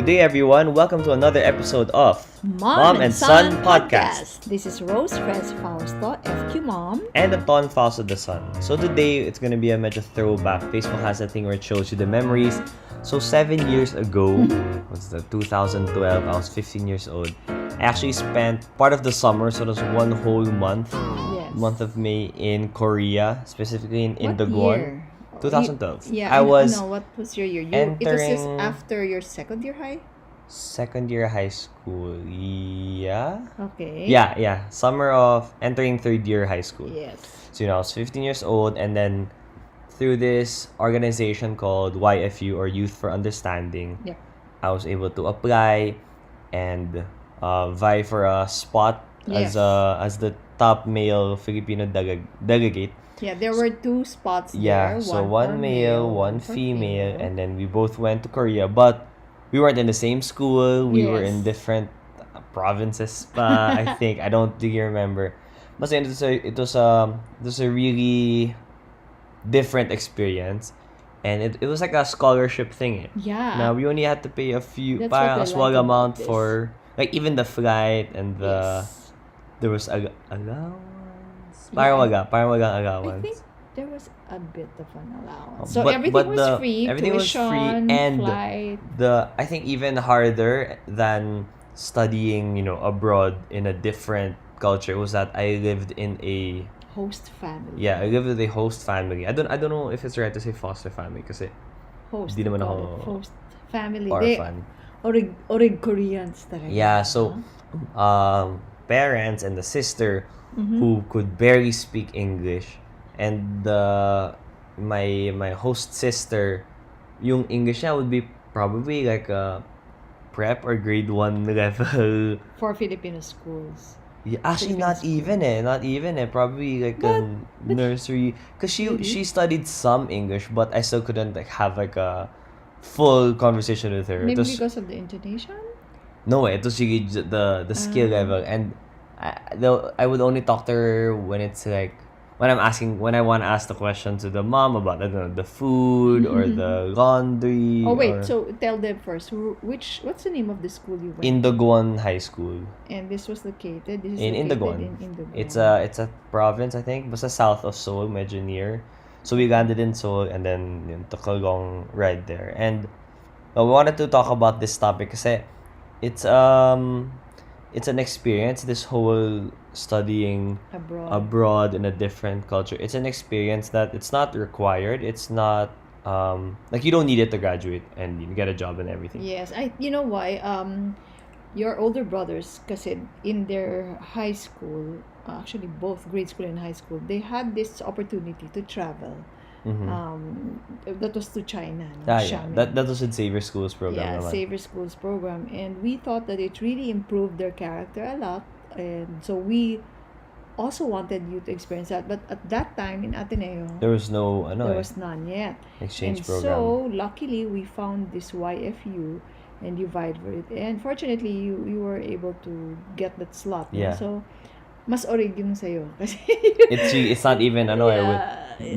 Good day, everyone. Welcome to another episode of Mom and Son Podcast. This is Rose Fres Fausto, FQ Mom. And Anton Fausto the Son. So today, it's gonna be a major throwback. Facebook has a thing where it shows you the memories. So 7 years ago, what's that, 2012, I was 15 years old. I actually spent part of the summer, so it was one whole month, month of May in Korea, specifically in Indeogwon. Year? 2012. What was your year? It was just entering- after your second year high? Second year high school. Yeah. Okay. Yeah. Summer of entering third year high school. Yes. So, I was 15 years old, and then through this organization called YFU, or Youth for Understanding, Yeah. I was able to apply and vie for a spot Yes. as the top male Filipino delegate. Yeah, there were two spots Yeah, there. so one one for male, one for female, and then we both went to Korea, but we weren't in the same school. We were in Yes. different provinces pa, I think. I don't really remember. But it was a really different experience, and it was like a scholarship thing. Yeah. Now we only had to pay a That's parang a what I small like about amount this. for like even the flight and Yes. there was allowance. Parang wagang I allowance. think there was a bit of an allowance. Oh, So but- everything but was the- free. everything was Tuition, free, and flight. I think even harder than studying, abroad in a different culture was that I lived in a Host family. I lived with a host family. I don't know if it's right to say foster family kasi Host. Di naman call ako it host family. orphan. Orig Koreans talaga. Yeah, so parents and the sister Mm-hmm. who could barely speak English, and my host sister, yung English niya would be probably like a prep or grade 1 level. For Filipino schools. Yeah, actually, Filipino not even probably like a nursery, because Really? she studied some English, but I still couldn't like have like a full conversation with her. Maybe It was- because of the intonation? No, it was really the skill level, and I would only talk to her when it's like when I want to ask the question to the mom about, I don't know, the food or the laundry. Oh wait, or so tell them first. What's the name of the school you went? Indeogwon High School And this was located. This is in located Indeogwon. in Indeogwon. It's a province, I think, basta south of Seoul, medyo near. So we landed in Seoul and then took a long ride there. And we wanted to talk about this topic kasi it's an experience, this whole studying abroad in a different culture. It's an experience that it's not required. It's not like you don't need it to graduate and you get a job and everything. Yes, you know why? Your older brothers, kasi in their high school, actually both grade school and high school, they had this opportunity to travel. That was to China. No? Xiamen. That was in Saver Schools program. Yeah, naman. Saver Schools program, and we thought that it really improved their character a lot, and so we also wanted you to experience that. But at that time in Ateneo, There was no there was none yet. exchange And program. so luckily we found this YFU, and you vied for it. And fortunately, you were able to get that slot. no? Yeah. So mas orig yung sa'yo. Kasi It's not even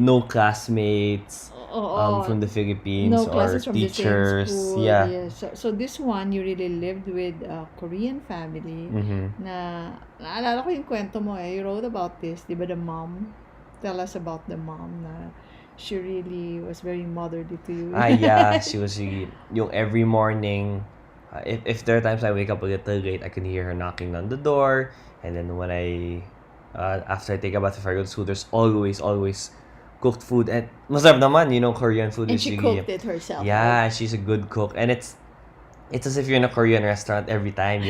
no classmates Oo. from the Philippines No or classes from teachers. the same school. Yeah. Yes. So this one, you really lived with a Korean family na naalala ko yung kwento mo You wrote about this, di ba, the mom? Tell us about the mom na she really was very motherly to you. Yeah, she was really, yung every morning, if there are times I wake up a little late, I can hear her knocking on the door, and then when after I take a bath, if I go to school, there's always cooked food, and masarap naman, Korean food And is she really, cooked it herself. yeah, she's a good cook, and it's as if you're in a Korean restaurant every time.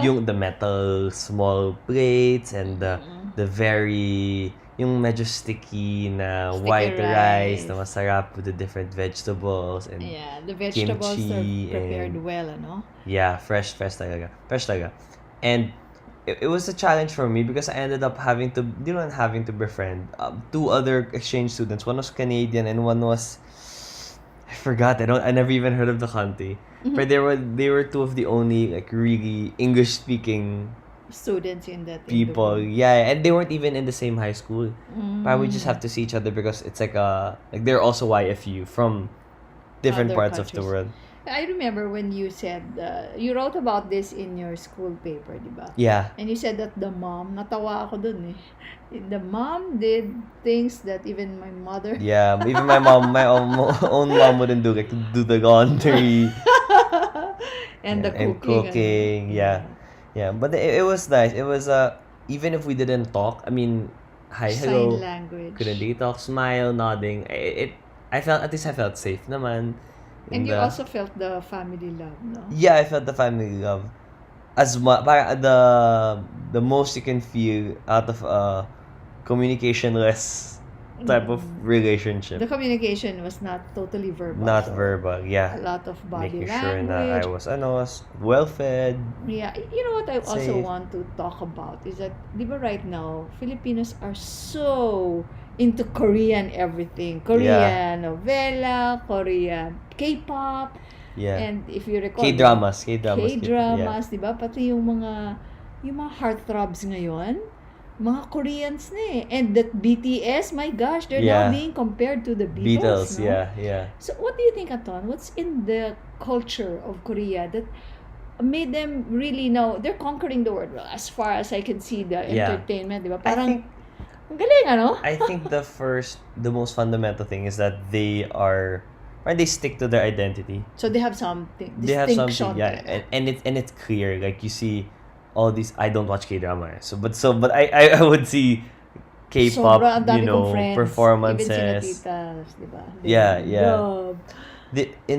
Yung the metal small plates and the very yung medyo sticky na Sticky white rice rice. na masarap with the different vegetables and Yeah, the vegetables kimchi are prepared and- well, ano? yeah, fresh talaga. And it was a challenge for me because I ended up having to befriend two other exchange students. One was Canadian and one was, I forgot. I never even heard of the country. But they were two of the only like really English speaking Students in that people. Indeogwon. Yeah, and they weren't even in the same high school. But we just have to see each other because it's like they're also YFU from different Other parts of the countries. world. I remember when you said, you wrote about this in your school paper, di ba? Yeah. And you said that the mom, natawa ako dun eh. The mom did things that even my mother. Yeah, even my mom, my own mom wouldn't do, like, do the laundry. And the Yeah, and cooking. cooking. Yeah. Yeah, but it was nice. It was even if we didn't talk, I mean, hi, Sign hello, language. couldn't they talk, smile, nodding. I felt, at least I felt safe naman. And you the also felt the family love, no? Yeah, I felt the family love. As much, the most you can feel out of a communicationless type of relationship. The communication was not totally verbal. Not so verbal, A yeah. lot of body Making sure na I language. was well fed. Yeah, you know what I also Safe. want to talk about is that, di ba right now, Filipinos are so into Korean everything. Korean novela, Korean K-pop, Yeah. and if you recall, K-dramas, K-dramas, di ba? Pati yung mga heartthrobs ngayon, mga Koreans na eh. And that BTS, my gosh, they're Yeah. now being compared to the Beatles, no? yeah. So what do you think, Anton? What's in the culture of Korea that made them really know they're conquering the world? Well, as far as I can see the Yeah. entertainment, di ba? I Parang, think ang galing, ano? I think the most fundamental thing is that they stick to their identity. So they have something, They have distinction. something, yeah, talaga. and it's clear. Like, you see all these. I don't watch K-drama, but I would see K-pop, Sobra, ang dami kong friends. performances. Even sila titas, di ba? They Yeah, yeah. love.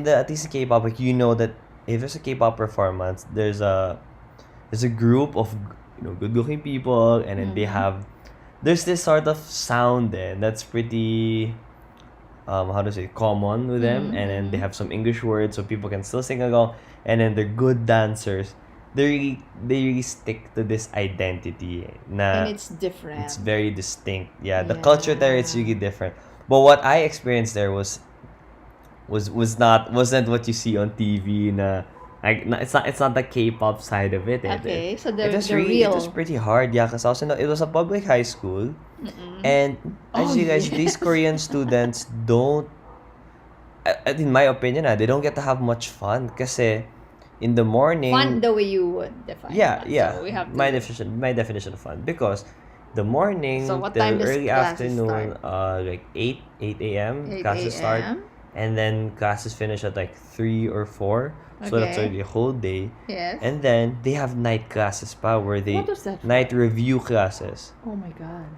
At least K-pop, like, you know that if there's a K-pop performance, there's a group of good-looking people, and then there's this sort of sound there that's pretty how to say, common with them, and then they have some English words so people can still sing along, and then they're good dancers. They really stick to this identity na And it's different. it's very distinct. Yeah, the culture there is really different. But what I experienced there wasn't what you see on TV na, like, it's not the K-pop side of it. Okay, so It was real. it was pretty hard, yeah, because also it was a public high school, and I Oh, realized yes. these Korean students don't, in my opinion, they don't get to have much fun, kasi in the morning, Fun the way you would define yeah, fun. yeah, So we have to, my definition of fun, because the morning So what till time does early classes afternoon, like 8 a.m. 8 classes start, a.m. and then classes finish at like 3 or 4, so that's Okay. already a whole day. Yes. And then they have night classes pa, where they What was that for? night review classes. Oh my God.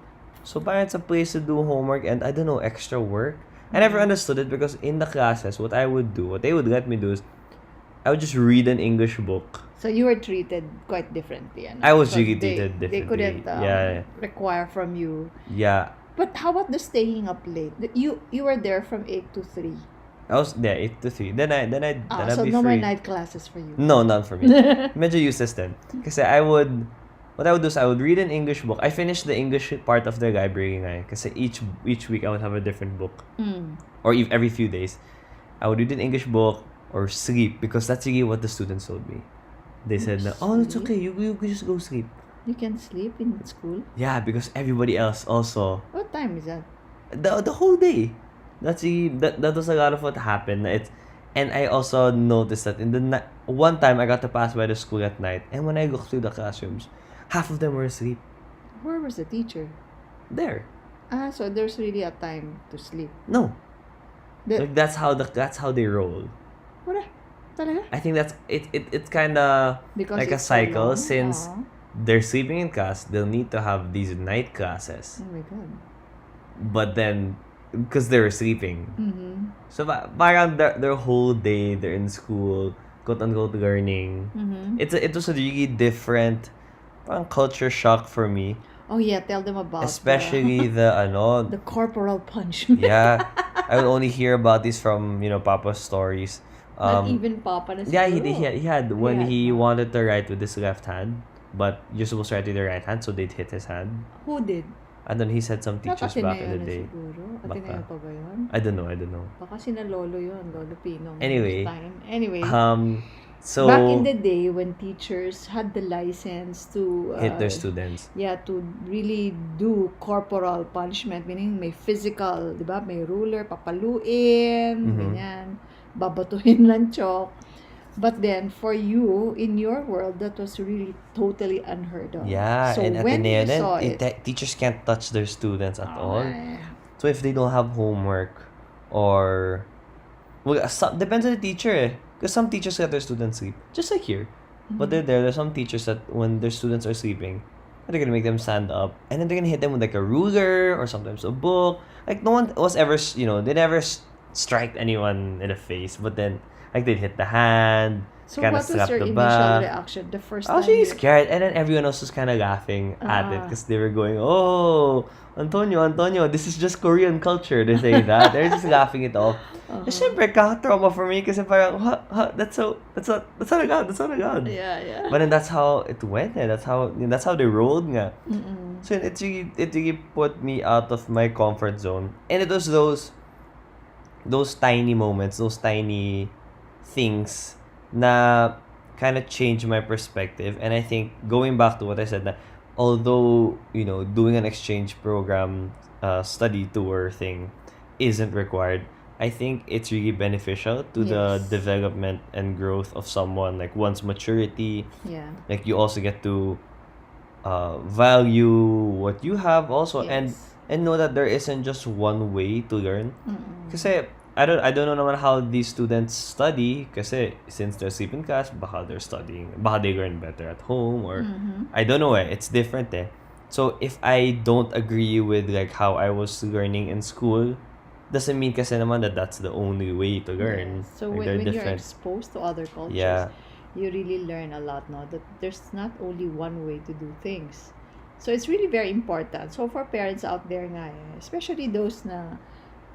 So parang it's a place to do homework and, I don't know, extra work. I never understood it, because in the classes, what they would let me do is, I would just read an English book. So you were treated quite differently. Ano? I was So really they, treated They differently. couldn't Yeah. require from you. Yeah. But how about the staying up late? You were there from 8 to 3. I was there 8 to 3. Then I'd So be no more free. night classes for you. No, not for me. Medyo useless din. Kasi what I would do is I would read an English book. I finished the English part of the library nga. Kasi each week I would have a different book. Or every few days. I would read an English book or sleep, because that's really what the students told me. They said, "Oh, it's okay. You can just go sleep." You can sleep in school? Yeah, because everybody else also, What time is that? the whole day. That was a lot of what happened. And I also noticed that one time I got to pass by the school at night, and when I looked through the classrooms, half of them were asleep. Where was the teacher? There. So there's really a time to sleep. No. The- Like, that's how they roll. Wala. Talaga? I think it's kind of Because like a it's so cycle, long? since they're sleeping in class, they'll need to have these night classes. Oh my God. But then, because they're sleeping, Mm-hmm. so parang their whole day they're in school, quote unquote learning. Mm-hmm. It was a really different parang culture shock for me, Oh yeah, tell them about especially the the corporal punishment. yeah. I would only hear about this from Papa's stories. Not even Papa na Yeah, siguro. he had when He he had, wanted to write with his left hand, but you're supposed to write with your right hand, so they'd hit his hand. Who did? And then he said some Not teachers back in Ateneo the na day. siguro. Baka. Ateneo pa ba yun? I don't know. Baka sina Lolo yun. Lolo Pino. Anyway. Anyway. So Back in the day when teachers had the license to hit their students. Yeah, to really do corporal punishment, meaning may physical, di ba? May ruler, papaluin, ganyan. babatuhin ng chalk. But then, for you, in your world, that was really totally unheard of. Yeah, So and when Ateneo, you saw then it, teachers can't touch their students at all. ay, So if they don't have homework or well, depends on the teacher. Because some teachers let their students sleep, just like here. But mhm. there's some teachers that when their students are sleeping, they're gonna make them stand up, and then they're gonna hit them with like a ruler or sometimes a book. Like no one was ever, they never strike anyone in the face, but then like they'd hit the hand, So kind of what was slap your the initial back. reaction the first I was time really you... scared, and then everyone else was kind of laughing at it Ah, because they were going, "Oh, Antonio, this is just Korean culture." They say that they're just laughing it off. And uh-huh. syempre, kaka-trauma for me kasi parang, that's not agad, that's not agad. Yeah, yeah. But then that's how it went, eh. That's how they rolled nga. Mm-mm. So it really put me out of my comfort zone. And it was those tiny moments, those tiny things na kind of changed my perspective. And I think going back to what I said, that although doing an exchange program, study tour thing isn't required, I think it's really beneficial to the Yes. development and growth of someone, like one's maturity. Yeah. Like you also get to value what you have also, and Yes. know that there isn't just one way to learn. Mm-mm. Kasi I don't know naman how these students study, kasi since they're sleeping class, baka they're studying, baka they learn better at home, or Mm-hmm. I don't know, it's different, eh. So if I don't agree with like how I was learning in school, doesn't mean kasi naman that that's the only way to learn. Yes. So Like, when, they're when you're different. exposed to other cultures, Yeah. you really learn a lot, no? That there's not only one way to do things. So it's really very important. So for parents out there nga, especially those na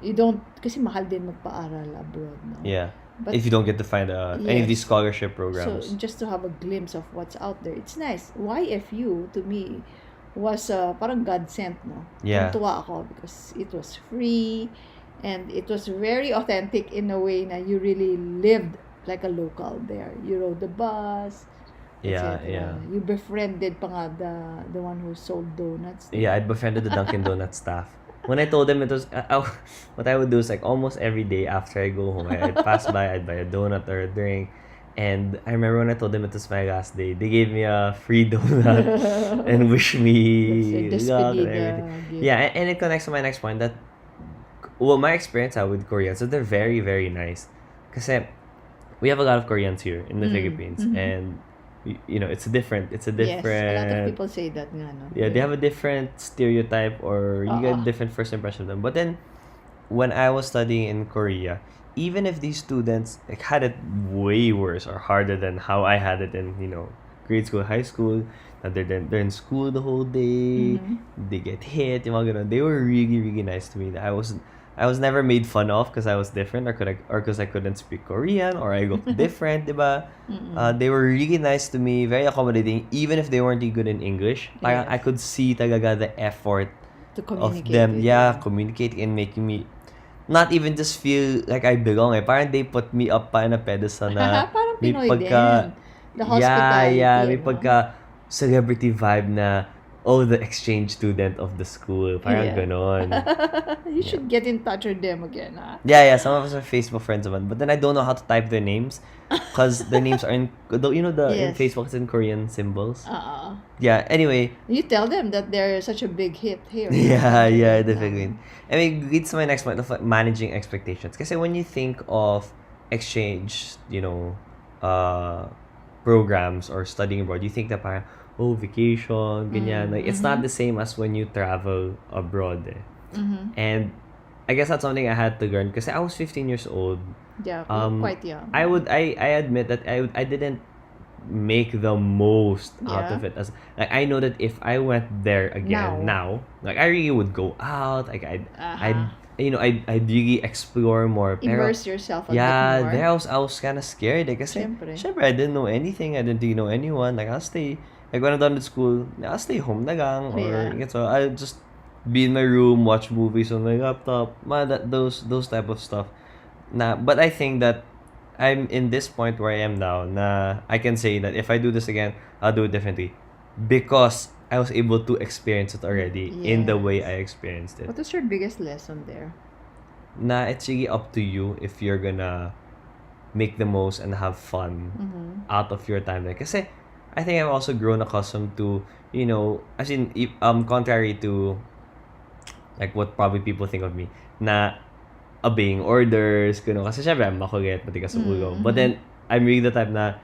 you don't, kasi mahal din magpaaral abroad, no? Yeah. But If you don't get to find any of these yes, scholarship so programs. just to have a glimpse of what's out there, it's nice. YFU to me was parang God sent, no? Yeah. Tuntua ako because it was free and it was very authentic in a way na you really lived like a local there. You rode the bus, Yeah, etc. yeah. You befriended pa nga the one who sold donuts. Yeah, I befriended the Dunkin' Donuts staff. When I told them it was, what I would do is like almost every day after I go home, I'd pass by, I'd buy a donut or a drink. And I remember when I told them it was my last day, they gave me a free donut and wish That's a me luck and despedida everything. gift. Yeah, and it connects to my next point that, well, my experience with Koreans, so they're very, very nice. Kasi we have a lot of Koreans here in the Philippines, Mhm. and it's different. It's a Yes, a lot of different. people say that nga, no? Yeah, they have a different stereotype, or you get a different first impression of them. But then, when I was studying in Korea, even if these students like had it way worse or harder than how I had it in grade school, high school, that they're in school the whole day, Mhm. they get hit, yung mga ganun. They were really, really nice to me. I was never made fun of because I was different, or because I couldn't speak Korean, or I looked different, diba? They were really nice to me, very accommodating, even if they weren't really good in English. Parang I Yes. could see talaga the effort To of communicate them, with yeah, you. communicating and making me not even just feel like I belong, eh. Parang they put me up pa in a pedestal na Parang may Pinoy pagka, din. The yeah, may hospitality, no? pagka celebrity vibe na, oh, the exchange student of the school. Parang Yeah. ganon. You should get in touch with them again, ha? Yeah, some of us are Facebook friends of mine, but then I don't know how to type their names because their names are in, in Yes. Facebook it's in Korean symbols. Uh-uh. Yeah, anyway. You tell them that they're such a big hit here. Yeah, definitely. I mean, leads to my next point of like, managing expectations. Because when you think of exchange, programs or studying abroad, you think that parang, oh, vacation, ganyan. Like, it's not the same as when you travel abroad, eh. Mm-hmm. And I guess that's something I had to learn because I was 15 years old. Yeah, quite young. I admit that I didn't make the most out Yeah. of it, as like I know that if I went there again now, like I really would go out, like I'd really explore more. Pero Immerse yourself a yeah, bit more. there I was kind of scared, eh, kasi syempre I didn't know anything, I didn't really know anyone. Like I'll stay, like when I'm done with school, I'll stay home na lang, or Yeah. so I'll just be in my room, watch movies on my laptop, those type of stuff. But I think that I'm in this point where I am now, na I can say that if I do this again, I'll do it differently, because I was able to experience it already in the way I experienced it. What was your biggest lesson there? Na it's really up to you if you're gonna make the most and have fun out of your time there. Kasi I think I've also grown accustomed to, as in, contrary to like what probably people think of me, na obeying orders, gano'n. Kasi syempre, I'm makulit, matigas sa ulo. But then, I'm really the type na,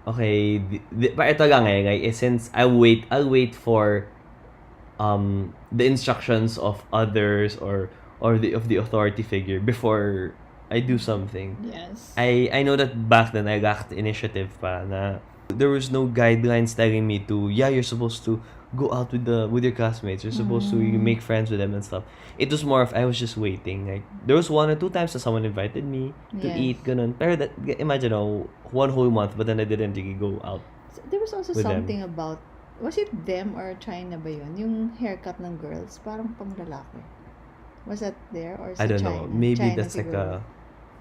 okay, but ito lang since I'll wait for the instructions of others or of the authority figure before I do something. Yes. I know that back then I lacked initiative pa na there was no guidelines telling me to you're supposed to go out with your classmates, you're supposed to make friends with them and stuff. It was more of I was just waiting. Like there was 1 or 2 times that someone invited me to eat ganun. Pero that, imagine 1 whole month but then I didn't really go out. So, there was also with something them. about, was it them or China ba yun? Yung haircut ng girls, parang pang lalaki. Was that there or sa I don't China? know. Maybe China that's like siguro. a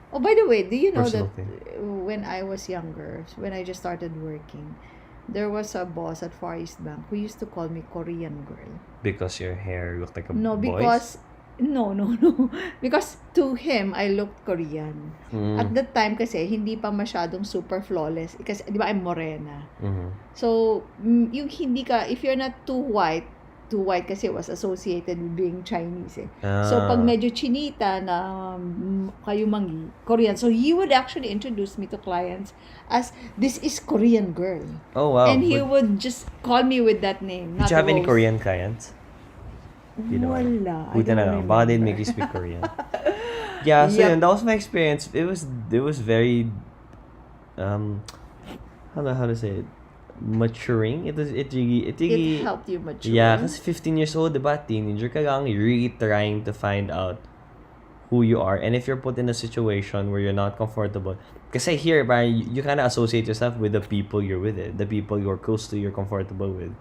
Oh, by the way, do you know that personal when I was younger, when I just started working, there was a boss at Far East Bank who used to call me Korean girl. because your hair looked like a No, boy's? because no. Because to him, I looked Korean. At that time kasi hindi pa masyadong super flawless kasi 'di ba I'm morena. So, yung hindi ka, if you're not too white kasi it was associated with being Chinese eh. So, pag medyo chinita na kayumangi, Korean. So, he would actually introduce me to clients as, this is Korean girl. Oh wow. And he would just call me with that name. Did you have any Korean clients? Wala. I Buti na don't lang. Baka they'd remember. make you speak Korean. Yeah, so Yep. yun, that was my experience. It was very how to say it, maturing. It really It helped you mature. yeah, kasi 15 years old, diba? Teenager ka lang, you're really trying to find out who you are. And if you're put in a situation where you're not comfortable, kasi here, you kind of associate yourself with the people you're with, the people you're close to, you're comfortable with.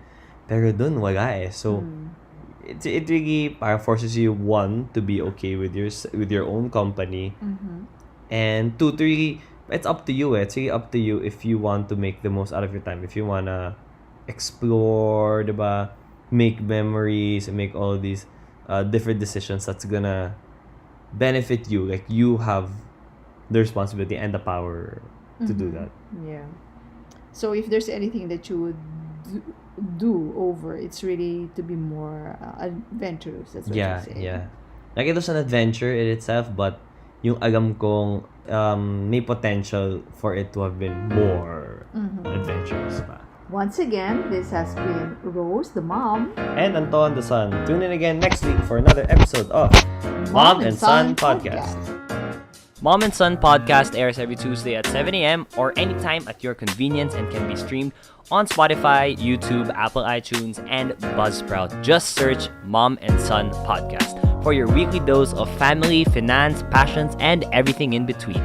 Pero dun, wala eh. So, it really forces you, one, to be okay with your own company, and two, to really, it's up to you. It's really up to you if you want to make the most out of your time. If you wanna explore, diba? Make memories and make all these different decisions that's gonna benefit you. Like you have the responsibility and the power to do that. Yeah. So if there's anything that you would do over, it's really to be more adventurous. That's what you're saying. Yeah. Like it was an adventure in itself, but yung alam kong may potential for it to have been more adventurous pa. Once again, this has been Rose, the mom, And Anton, the son. Tune in again next week for another episode of Mom and Son Podcast. Mom and Son Podcast airs every Tuesday at 7 a.m. or anytime at your convenience and can be streamed on Spotify, YouTube, Apple iTunes, and Buzzsprout. Just search Mom and Son Podcast for your weekly dose of family, finance, passions, and everything in between.